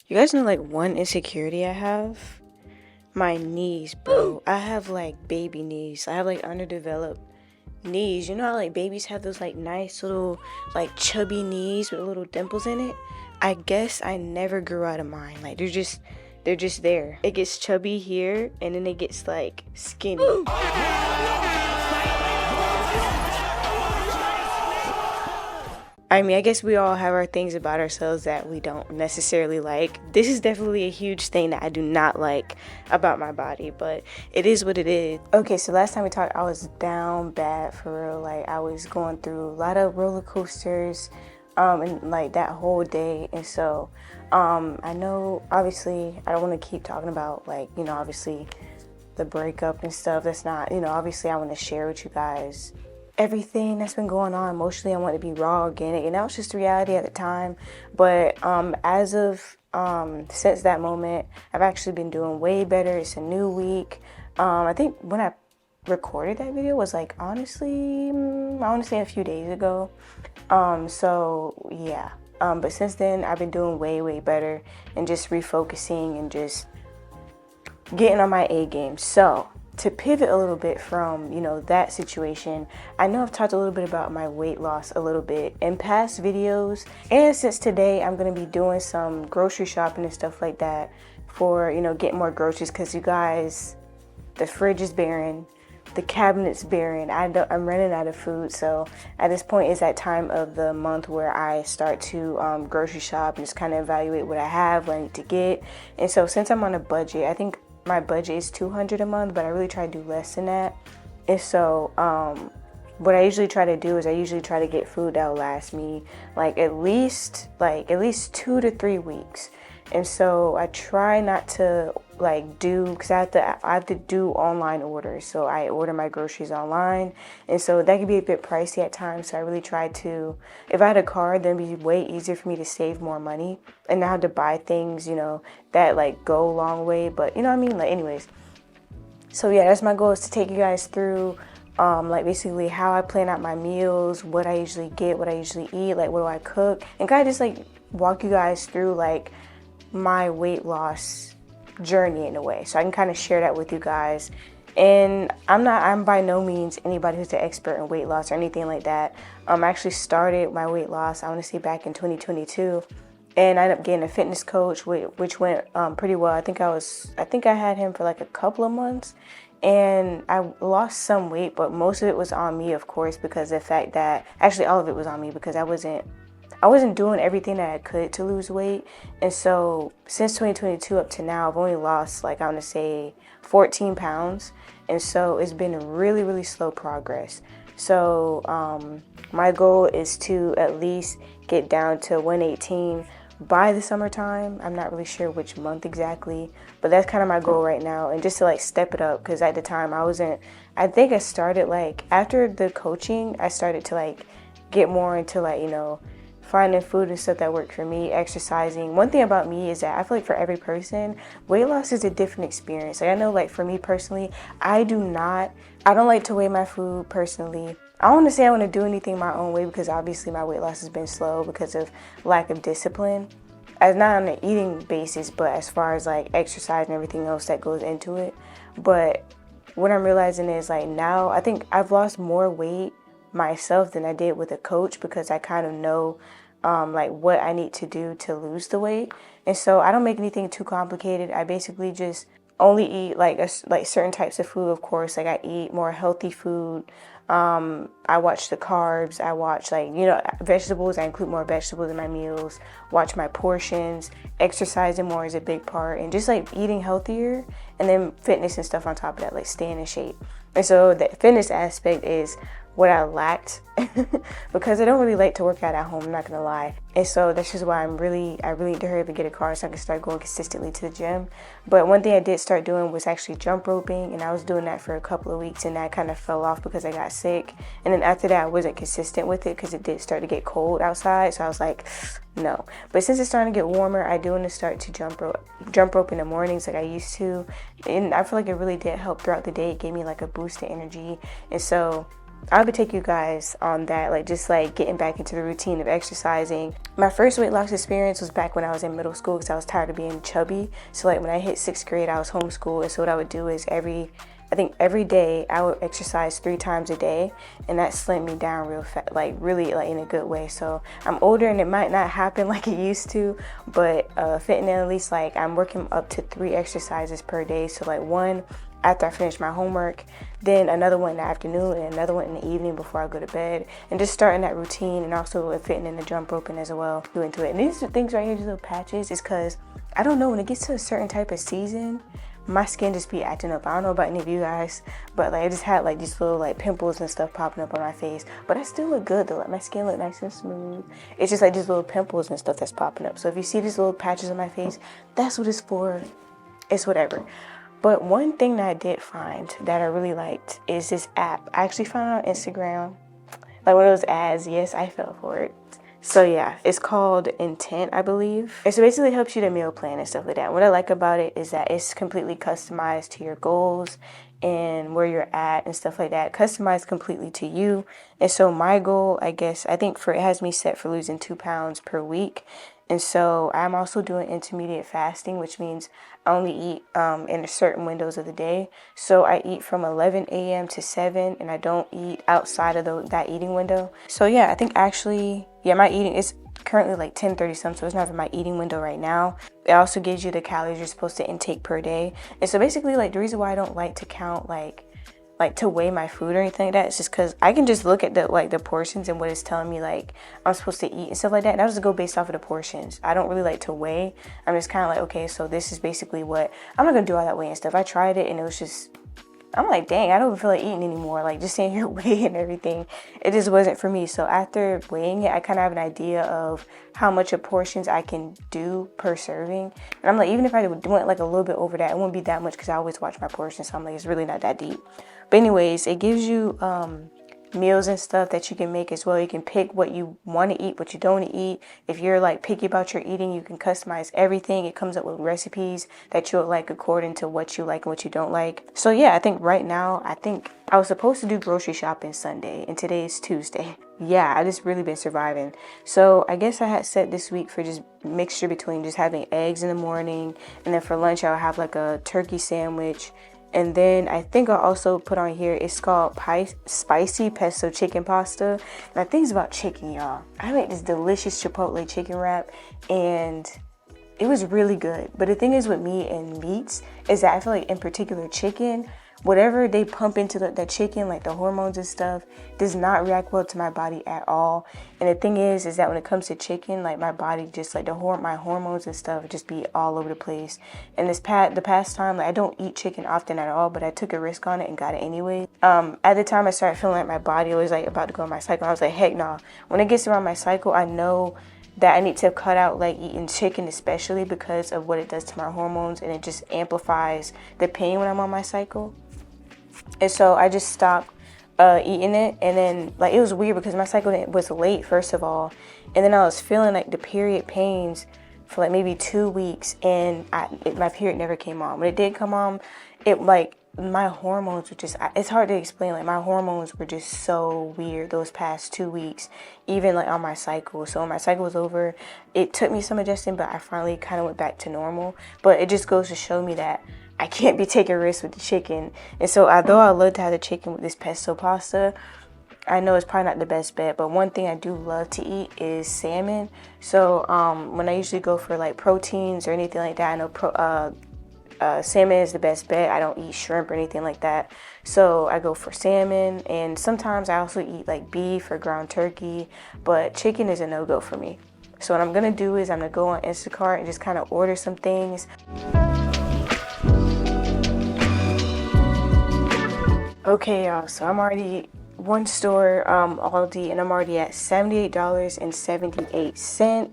You guys know like one insecurity I have? My knees, bro. I have like baby knees. I have like underdeveloped knees. You know how like babies have those like nice little like chubby knees with little dimples in it? I guess I never grew out of mine. Like they're just there. It gets chubby here and then it gets like skinny. I mean, I guess we all have our things about ourselves that we don't necessarily like. This is definitely a huge thing that I do not like about my body, but it is what it is. Okay, so last time we talked, I was down bad for real. Like, I was going through a lot of roller coasters, and like that whole day. And so, I know obviously I don't want to keep talking about like, obviously the breakup and stuff. That's not, obviously I want to share with you guys everything that's been going on emotionally. I want to be raw, organic, and that was just the reality at the time. But as of since that moment, I've actually been doing way better. It's a new week. I think when I recorded that video was like honestly, I want to say a few days ago. So yeah. But since then, I've been doing way better and just refocusing and just getting on my A game. So to pivot a little bit from, that situation, I know I've talked a little bit about my weight loss a little bit in past videos. And since today I'm going to be doing some grocery shopping and stuff like that for, getting more groceries because you guys, the fridge is barren. The cabinet's barren. I'm running out of food. So at this point, it's that time of the month where I start to grocery shop and just kind of evaluate what I have, what I need to get. And so since I'm on a budget, I think my budget is $200 a month, but I really try to do less than that. And so what I usually try to do is I usually try to get food that'll last me like at least 2 to 3 weeks. And so I try not to do, because I have to do online orders. So I order my groceries online, and so that can be a bit pricey at times. So I really try to, if I had a card, then it'd be way easier for me to save more money and not have to buy things, that go a long way. But you know what I mean? Anyways. So yeah, that's my goal, is to take you guys through basically how I plan out my meals, what I usually get, what I usually eat, what do I cook, and kind of just walk you guys through my weight loss journey in a way, so I can kind of share that with you guys. And I'm by no means anybody who's an expert in weight loss or anything like that. I actually started my weight loss, I want to say back in 2022, and I ended up getting a fitness coach, which went pretty well. I think I had him for a couple of months, and I lost some weight, but most of it was on me, of course, because of the fact that actually all of it was on me because I wasn't doing everything that I could to lose weight. And so since 2022 up to now, I've only lost I want to say 14 pounds. And so it's been really slow progress. So my goal is to at least get down to 118 by the summertime. I'm not really sure which month exactly, but that's kind of my goal right now. And just to step it up, because at the time I think I started after the coaching, I started to get more into finding food and stuff that worked for me, exercising. One thing about me is that I feel for every person, weight loss is a different experience. I know for me personally, I don't like to weigh my food personally. I don't want to say I want to do anything my own way, because obviously my weight loss has been slow because of lack of discipline. As not on an eating basis, but as far as exercise and everything else that goes into it. But what I'm realizing is now I think I've lost more weight myself than I did with a coach, because I kind of know what I need to do to lose the weight. And so I don't make anything too complicated. I basically just only eat certain types of food. Of course, I eat more healthy food. I watch the carbs. I watch vegetables. I include more vegetables in my meals. Watch my portions. Exercising more is a big part, and just eating healthier, and then fitness and stuff on top of that, staying in shape. And so the fitness aspect is what I lacked because I don't really like to work out at home, I'm not gonna lie. And so that's just why I really need to hurry up and get a car so I can start going consistently to the gym. But one thing I did start doing was actually jump roping, and I was doing that for a couple of weeks, and that kind of fell off because I got sick. And then after that, I wasn't consistent with it because it did start to get cold outside, so I was like, no. But since it's starting to get warmer, I do want to start to jump rope in the mornings like I used to, and I feel it really did help throughout the day. It gave me a boost of energy. And so I would take you guys on that, like just like getting back into the routine of exercising. My first weight loss experience was back when I was in middle school because I was tired of being chubby. So like when I hit 6th grade, I was homeschooled, and so what I would do is every day I would exercise 3 times a day, and that slimmed me down real fast, like really like in a good way. So I'm older and it might not happen like it used to, but fitting in at least like I'm working up to 3 exercises per day. So like one after I finish my homework, then another one in the afternoon, and another one in the evening before I go to bed, and just starting that routine, and also fitting in the jump roping as well, doing to it. And these things right here, these little patches, is because I don't know, when it gets to a certain type of season, my skin just be acting up. I don't know about any of you guys, but like I just had like these little like pimples and stuff popping up on my face, but I still look good though. Like my skin look nice and smooth. It's just like these little pimples and stuff that's popping up. So if you see these little patches on my face, that's what it's for. It's whatever. But one thing that I did find that I really liked is this app. I actually found it on Instagram, like one of those ads. Yes, I fell for it. So yeah, it's called Intent, I believe. And so basically it helps you to meal plan and stuff like that. What I like about it is that it's completely customized to your goals and where you're at and stuff like that. Customized completely to you. And so my goal, I guess, I think it has me set for losing 2 pounds per week. And so I'm also doing intermediate fasting, which means I only eat in certain windows of the day. So I eat from 11 a.m. to 7, and I don't eat outside of that eating window. So yeah, I think actually, yeah, my eating is currently like 10:30 something, so it's not even my eating window right now. It also gives you the calories you're supposed to intake per day. And so basically, like the reason why I don't like to count like to weigh my food or anything like that, it's just because I can just look at the portions and what it's telling me like I'm supposed to eat and stuff like that, and I just go based off of the portions. I don't really like to weigh. I'm just kind of like, okay, so this is basically what I'm not gonna do all that weighing stuff. I tried it and it was just, I'm like, dang, I don't even feel like eating anymore. Like just saying your weight and everything, it just wasn't for me. So after weighing it, I kind of have an idea of how much of portions I can do per serving. And I'm like, even if I went like a little bit over that, it wouldn't be that much because I always watch my portions. So I'm like, it's really not that deep. But anyways, it gives you meals and stuff that you can make as well. You can pick what you want to eat, what you don't want to eat. If you're like picky about your eating, you can customize everything. It comes up with recipes that you'll like according to what you like and what you don't like. So yeah, I think right now, I was supposed to do grocery shopping Sunday, and today is Tuesday. Yeah, I just really been surviving. So I guess I had set this week for just mixture between just having eggs in the morning, and then for lunch I'll have like a turkey sandwich. And then I think I'll also put on here, it's called spicy pesto chicken pasta. And I think it's about chicken, y'all. I made this delicious chipotle chicken wrap, and it was really good. But the thing is with me and meats is that I feel like in particular chicken, whatever they pump into the chicken, like the hormones and stuff, does not react well to my body at all. And the thing is that when it comes to chicken, like my body just like my hormones and stuff just be all over the place. And the past time, like I don't eat chicken often at all, but I took a risk on it and got it anyway. At the time I started feeling like my body was like about to go on my cycle, I was like, heck no. When it gets around my cycle, I know that I need to cut out like eating chicken, especially because of what it does to my hormones, and it just amplifies the pain when I'm on my cycle. And so I just stopped eating it. And then like it was weird because my cycle was late, first of all, and then I was feeling like the period pains for like maybe 2 weeks, and my period never came on. When it did come on, it like my hormones were just, it's hard to explain, like my hormones were just so weird those past 2 weeks, even like on my cycle. So when my cycle was over, it took me some adjusting, but I finally kind of went back to normal. But it just goes to show me that I can't be taking risks with the chicken. And so although I love to have the chicken with this pesto pasta, I know it's probably not the best bet, but one thing I do love to eat is salmon. So when I usually go for like proteins or anything like that, I know salmon is the best bet. I don't eat shrimp or anything like that. So I go for salmon, and sometimes I also eat like beef or ground turkey, but chicken is a no-go for me. So what I'm gonna do is I'm gonna go on Instacart and just kind of order some things. Okay, y'all, so I'm already one store, Aldi, and I'm already at $78.78.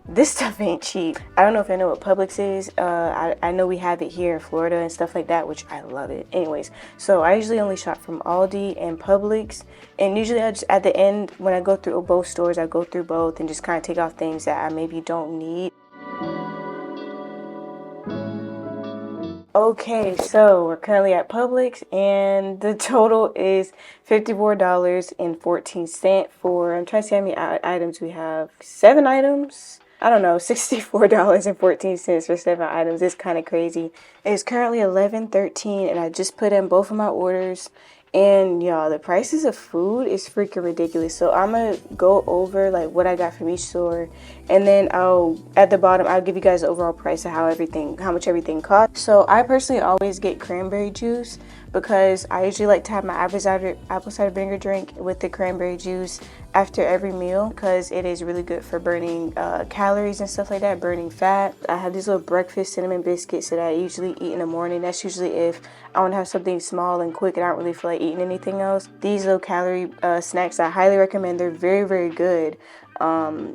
This stuff ain't cheap. I don't know if I know what Publix is. I know we have it here in Florida and stuff like that, which I love it. Anyways, so I usually only shop from Aldi and Publix, and usually I just, at the end, when I go through both stores, I go through both and just kind of take off things that I maybe don't need. Okay, so we're currently at Publix and the total is $54.14 for, I'm trying to see how many items we have. 7 items? I don't know, $64.14 for 7 items. It's kind of crazy. It's currently 11:13 and I just put in both of my orders. And y'all, the prices of food is freaking ridiculous. So I'm gonna go over like what I got from each store, and then at the bottom I'll give you guys the overall price of how much everything costs. So I personally always get cranberry juice because I usually like to have my apple cider vinegar drink with the cranberry juice after every meal because it is really good for burning calories and stuff like that, burning fat. I have these little breakfast cinnamon biscuits that I usually eat in the morning. That's usually if I want to have something small and quick and I don't really feel like eating anything else. These low calorie snacks I highly recommend. They're very, very good.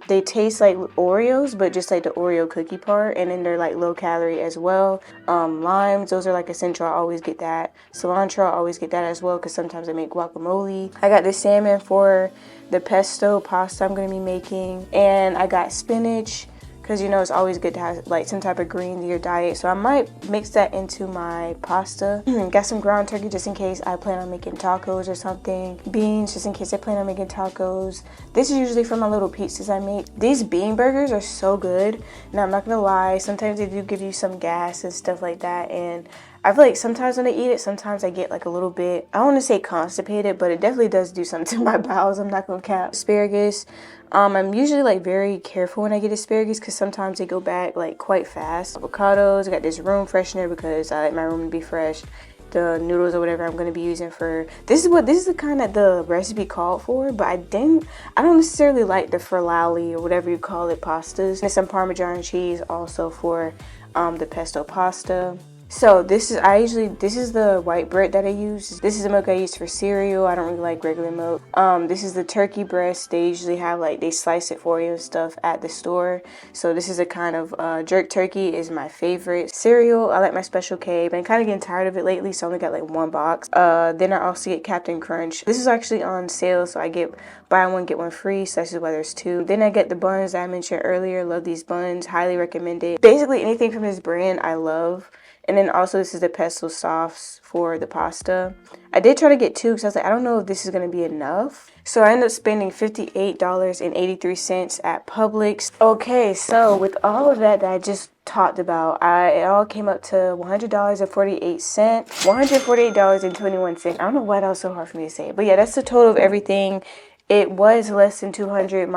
They taste like Oreos, but just like the Oreo cookie part, and then they're like low calorie as well. Limes, those are like essential. I always get that. Cilantro, I always get that as well because sometimes I make guacamole. I got the salmon for the pesto pasta I'm going to be making, and I got spinach because you know it's always good to have like some type of green in your diet, so I might mix that into my pasta. Got some ground turkey just in case I plan on making tacos or something. Beans just in case I plan on making tacos. This is usually for my little pizzas I make. These bean burgers are so good. Now I'm not gonna lie, sometimes they do give you some gas and stuff like that, and I feel like sometimes when I eat it, sometimes I get like a little bit, I don't want to say constipated, but it definitely does do something to my bowels. I'm not gonna cap. Asparagus. I'm usually like very careful when I get asparagus because sometimes they go back like quite fast. Avocados. I got this room freshener because I like my room to be fresh. The noodles or whatever I'm gonna be using for this is the kind that the recipe called for, but I don't necessarily like the falafel or whatever you call it pastas. And some Parmesan cheese also for the pesto pasta. So this is the white bread that I use. This is the milk I use for cereal. I don't really like regular milk. This is the turkey breast. They usually have like, they slice it for you and stuff at the store. So this is a kind of jerk turkey is my favorite. Cereal, I like my Special K. Been kind of getting tired of it lately, so I only got like 1 box. Then I also get Captain Crunch. This is actually on sale, so I get buy one get one free, so this is why there's 2. Then I get the buns that I mentioned earlier. Love these buns, highly recommend it. Basically anything from this brand I love. And then also this is the pesto sauce for the pasta. I did try to get 2 because I was like, I don't know if this is going to be enough. So I ended up spending $58.83 at Publix. Okay, so with all of that I just talked about, it all came up to $100.48, $148.21. I don't know why that was so hard for me to say. But yeah, that's the total of everything. It was less than 200.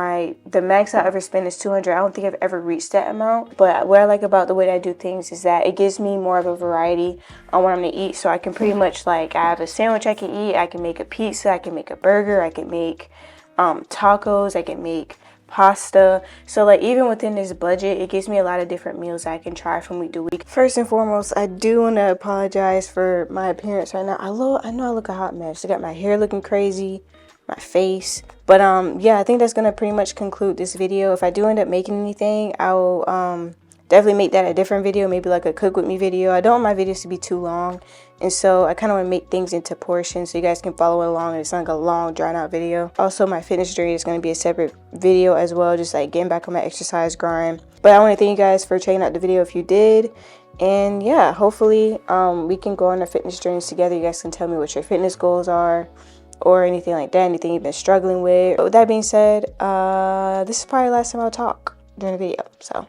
The max I ever spent is 200. I don't think I've ever reached that amount. But what I like about the way that I do things is that it gives me more of a variety on what I'm gonna eat. So I can pretty much like, I have a sandwich I can eat. I can make a pizza. I can make a burger. I can make tacos. I can make pasta. So like even within this budget, it gives me a lot of different meals I can try from week to week. First and foremost, I do want to apologize for my appearance right now. I know I look a hot mess. I got my hair looking crazy, my face, but yeah, I think that's gonna pretty much conclude this video. If I do end up making anything, I will definitely make that a different video, maybe like a cook with me video. I don't want my videos to be too long, and so I kind of want to make things into portions so you guys can follow along and it's not like a long drawn out video. Also, my fitness journey is going to be a separate video as well, just like getting back on my exercise grind. But I want to thank you guys for checking out the video if you did. And yeah, hopefully we can go on a fitness journeys together. You guys can tell me what your fitness goals are or anything like that, anything you've been struggling with. But with that being said, this is probably the last time I'll talk during the video, so